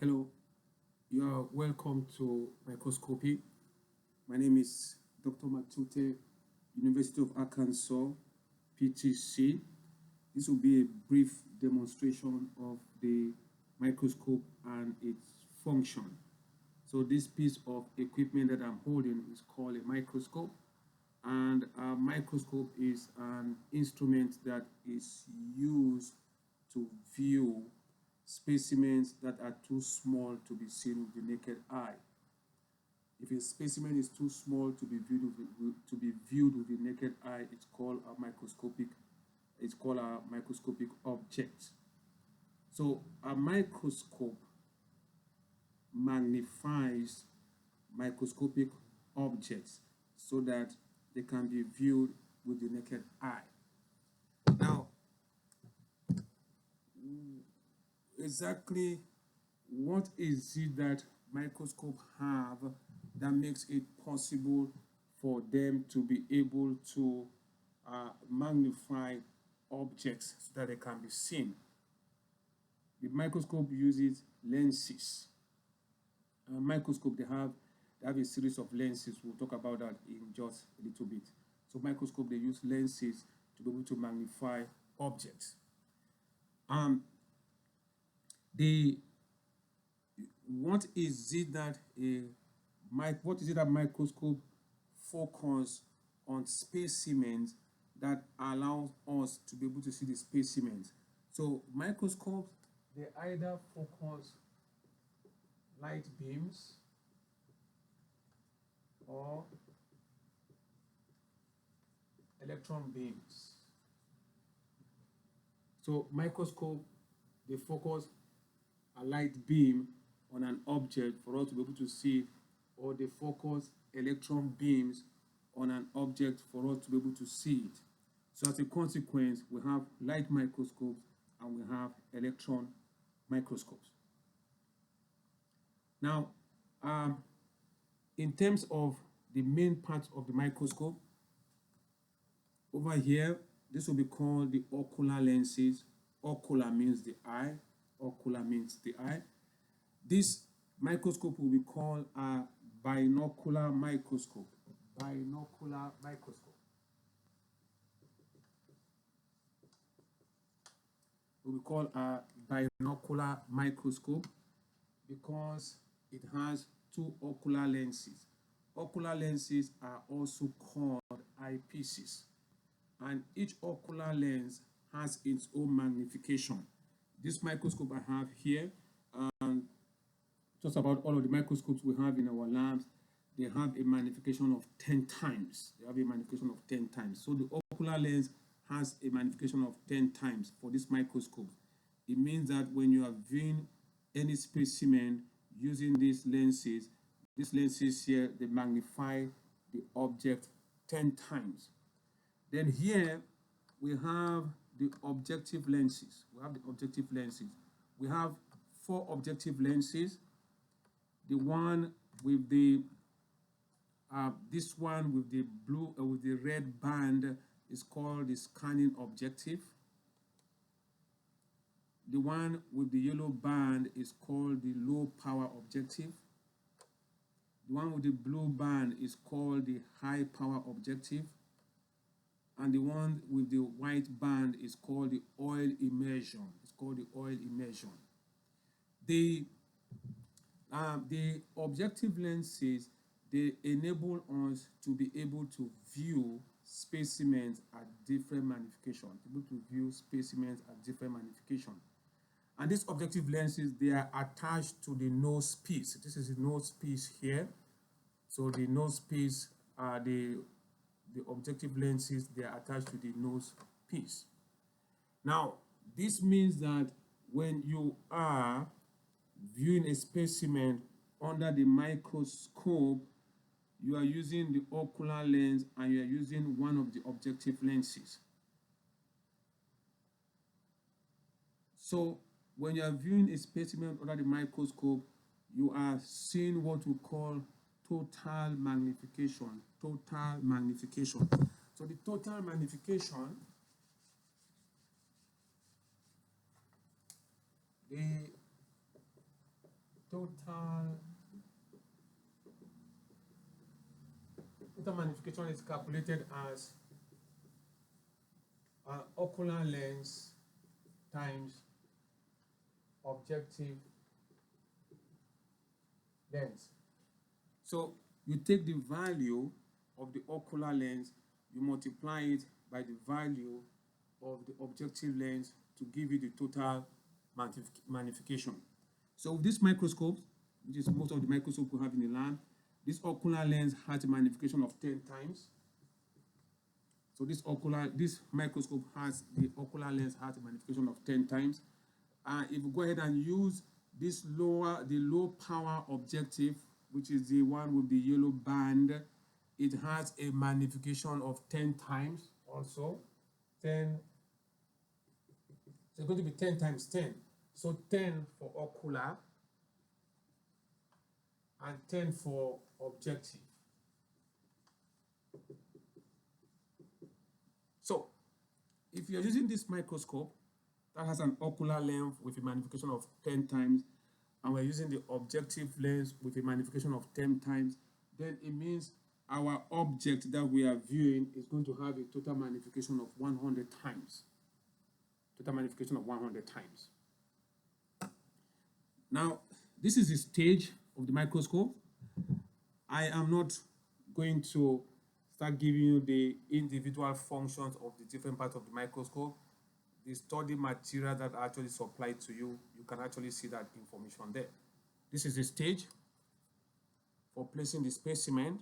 Hello, you are welcome to Microscopy. My name is Dr. Matute, University of Arkansas, PTC. This will be a brief demonstration of the microscope and its function. So this piece of equipment that I'm holding is called a microscope, and a microscope is an instrument that is used to view specimens that are too small to be seen with the naked eye. If a specimen is too small to be viewed with the naked eye, it's called a microscopic. It's called a microscopic object. So a microscope magnifies microscopic objects so that they can be viewed with the naked eye. Now, exactly what is it that microscope have that makes it possible for them to be able to magnify objects so that they can be seen? The microscope uses lenses. A microscope, they have a series of lenses. We'll talk about that in just a little bit. So microscope, they use lenses to be able to magnify objects. What is it that microscope focus on specimens that allows us to be able to see the specimens? So microscopes, they either focus light beams or electron beams. So microscope, they focus a light beam on an object for us to be able to see it, or they focus electron beams on an object for us to be able to see it. So as a consequence, we have light microscopes and we have electron microscopes. Now, in terms of the main parts of the microscope, over here, this will be called the ocular lenses. Ocular means the eye. Ocular means the eye. This microscope will be called a binocular microscope. Binocular microscope. Will be called a binocular microscope because it has two ocular lenses. Ocular lenses are also called eyepieces, and each ocular lens has its own magnification. This microscope I have here, just about all of the microscopes we have in our labs, they have a magnification of 10 times. They have a magnification of 10 times. So the ocular lens has a magnification of 10 times for this microscope. It means that when you are viewing any specimen using these lenses here, they magnify the object 10 times. Then here we have the objective lenses. We have 4 objective lenses. The one with the this one with the blue with the red band is called the scanning objective. The one with the yellow band is called the low power objective. The one with the blue band is called the high power objective. And the one with the white band is called the oil immersion. The objective lenses, they enable us to be able to view specimens at different magnification. And these objective lenses, they are attached to the nose piece. This is the nose piece here. So the nose piece are the objective lenses, they are attached to the nose piece. Now, this means that when you are viewing a specimen under the microscope, you are using the ocular lens and you are using one of the objective lenses. So when you are viewing a specimen under the microscope, you are seeing what we call total magnification. So the total magnification, total magnification is calculated as ocular lens times objective lens. So you take the value of the ocular lens, you multiply it by the value of the objective lens to give you the total magnification. So with this microscope, which is most of the microscope we have in the lab, this ocular lens has a magnification of 10 times. So this microscope has the ocular lens has a magnification of 10 times. If we go ahead and use this low power objective, which is the one with the yellow band, it has a magnification of 10 times also. 10, so it's going to be 10 times 10. So 10 for ocular and 10 for objective. So if you're using this microscope that has an ocular length with a magnification of 10 times, and we're using the objective lens with a magnification of 10 times, then it means our object that we are viewing is going to have a total magnification of 100 times. Total magnification of 100 times. Now, this is the stage of the microscope. I am not going to start giving you the individual functions of the different parts of the microscope. The study material that I actually supplied to you, you can actually see that information there. This is the stage for placing the specimen.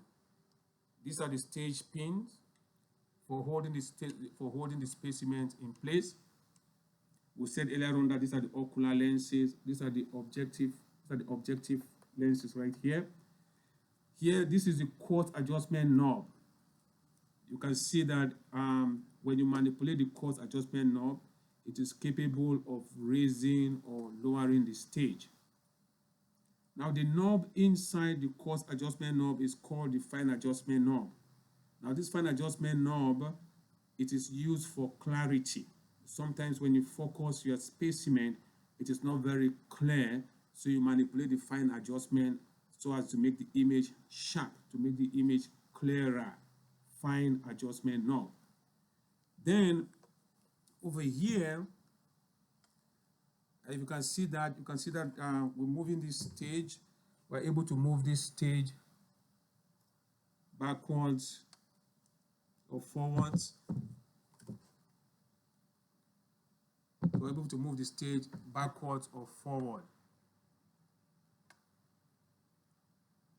These are the stage pins for holding the specimen in place. We said earlier on that these are the ocular lenses. These are the objective lenses right here. Here, this is the quartz adjustment knob. You can see that when you manipulate the quartz adjustment knob, it is capable of raising or lowering the stage. Now, the knob inside the quartz adjustment knob is called the fine adjustment knob. Now, this fine adjustment knob, it is used for clarity. Sometimes when you focus your specimen, it is not very clear, so you manipulate the fine adjustment so as to make the image sharp, to make the image clearer. Fine adjustment knob. Then over here, if you can see that, we're moving this stage. We're able to move this stage backwards or forwards. We're able to move the stage backwards or forward.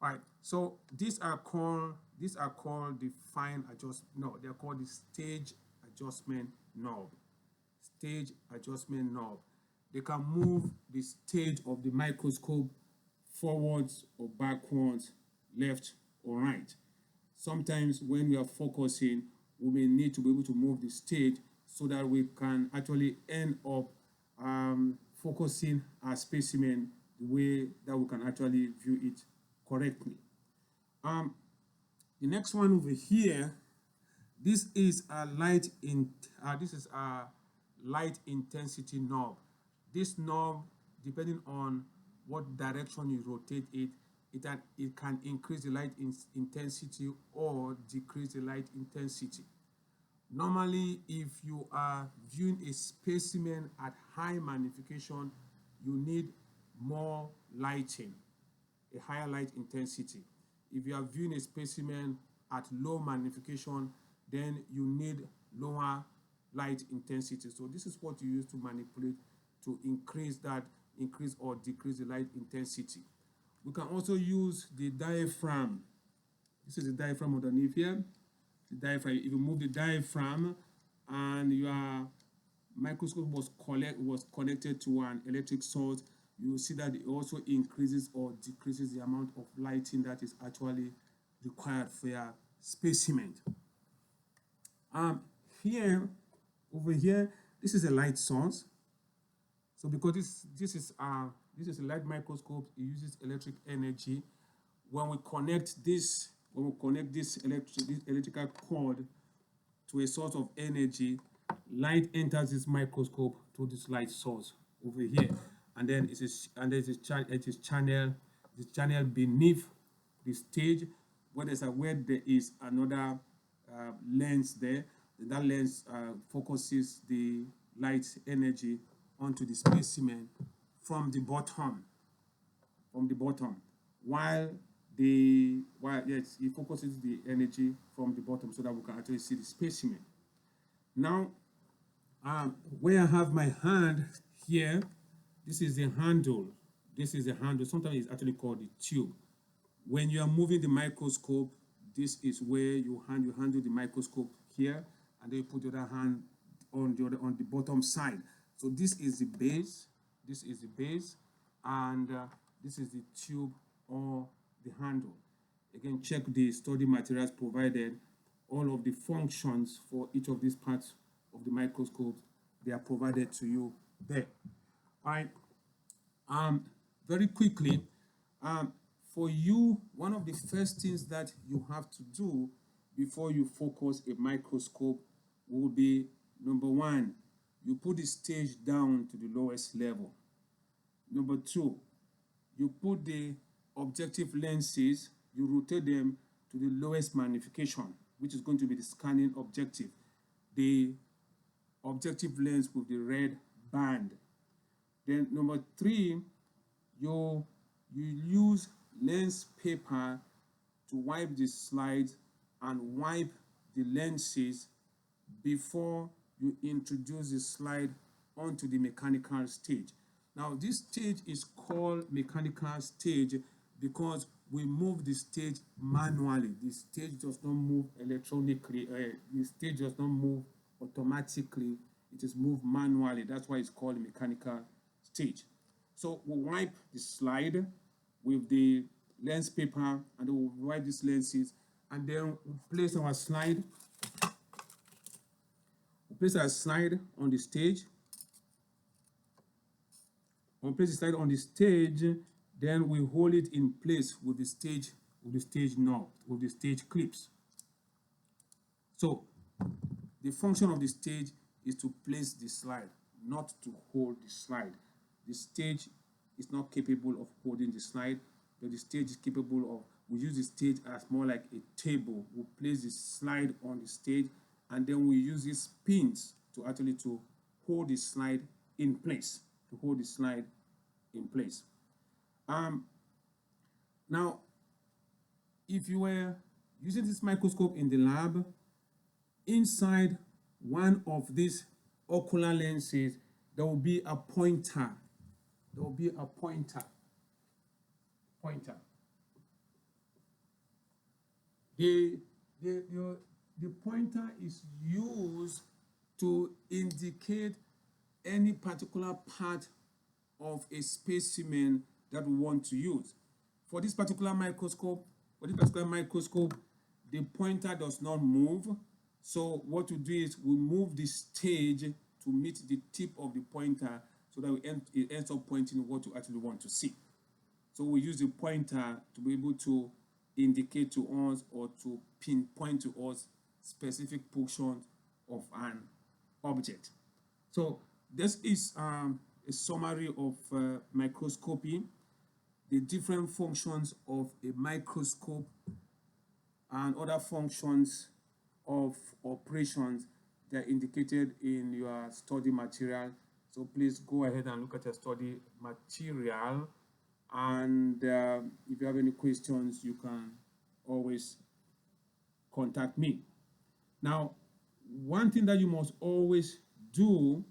All right, so these are called the fine adjustment. No, they're called the stage adjustment knob. Stage adjustment knob. They can move the stage of the microscope forwards or backwards, left or right. Sometimes when we are focusing, we may need to be able to move the stage so that we can actually end up focusing our specimen the way that we can actually view it correctly. The next one over here, this is a light intensity knob. This knob, depending on what direction you rotate it, it can increase the light intensity or decrease the light intensity. Normally, if you are viewing a specimen at high magnification, you need more lighting, a higher light intensity. If you are viewing a specimen at low magnification, then you need lower light intensity. So this is what you use to manipulate to increase or decrease the light intensity. We can also use the diaphragm. This is the diaphragm underneath here. The diaphragm. If you move the diaphragm and your microscope was connected to an electric source, you will see that it also increases or decreases the amount of lighting that is actually required for your specimen. Over here, this is a light source. So because this is a light microscope, it uses electric energy. When we connect this electrical cord to a source of energy, light enters this microscope through this light source over here. and then there's a channel beneath the stage, where there is another lens there. That lens focuses the light energy onto the specimen from the bottom, while yes, it focuses the energy from the bottom so that we can actually see the specimen. Now, where I have my hand here, this is the handle. Sometimes it's actually called the tube. When you are moving the microscope, this is where you handle the microscope here, and then you put the other hand on the bottom side. So this is the base. And this is the tube or the handle. Again, check the study materials provided. All of the functions for each of these parts of the microscope, they are provided to you there. All right. Very quickly, for you, one of the first things that you have to do before you focus a microscope will be, number one, you put the stage down to the lowest level. Number two, you put the objective lenses, you rotate them to the lowest magnification, which is going to be the scanning objective, the objective lens with the red band. Then number three, you use lens paper to wipe the slides and wipe the lenses before you introduce the slide onto the mechanical stage. Now, this stage is called mechanical stage because we move the stage manually. The stage does not move electronically. The stage does not move automatically. It is moved manually. That's why it's called a mechanical stage. So we wipe the slide with the lens paper, and then we'll wipe these lenses, and then we'll place our slide. We'll place our slide on the stage. We'll place the slide on the stage, then we hold it in place with the stage knob, with the stage clips. So the function of the stage is to place the slide, not to hold the slide. The stage is not capable of holding the slide, but the stage is capable of, we use the stage as more like a table. We place the slide on the stage, and then we use these pins to actually to hold the slide in place, Now, if you were using this microscope in the lab, inside one of these ocular lenses, there will be a pointer. The pointer is used to indicate any particular part of a specimen that we want to use. For this particular microscope, the pointer does not move. So what we do is we move the stage to meet the tip of the pointer so that it ends up pointing what you actually want to see. So we use the pointer to be able to indicate to us or to pinpoint to us specific portions of an object. So this is a summary of microscopy, the different functions of a microscope and other functions of operations that are indicated in your study material. So please go ahead and look at your study material, and if you have any questions, you can always contact me. Now, one thing that you must always do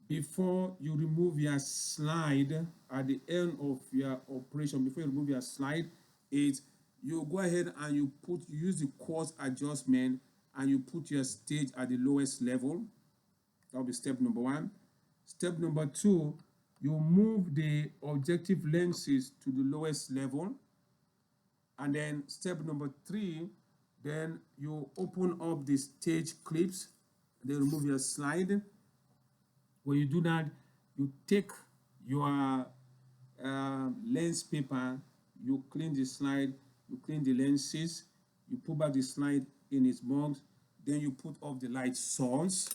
before you remove your slide at the end of your operation, before you remove your slide, is you go ahead and you use the coarse adjustment and you put your stage at the lowest level. That will be step number one. Step number two, you move the objective lenses to the lowest level. And then step number three, then you open up the stage clips, then remove your slide. When you do that, you take your lens paper, you clean the slide, you clean the lenses, you put back the slide in its box, then you put off the light source,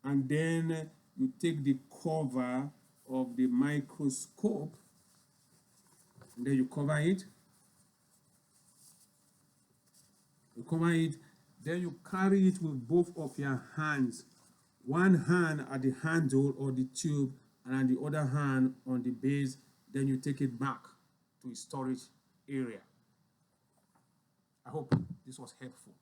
and then you take the cover of the microscope, and then you cover it. You cover it, then you carry it with both of your hands. One hand at the handle or the tube, and the other hand on the base. Then you take it back to its storage area. I hope this was helpful.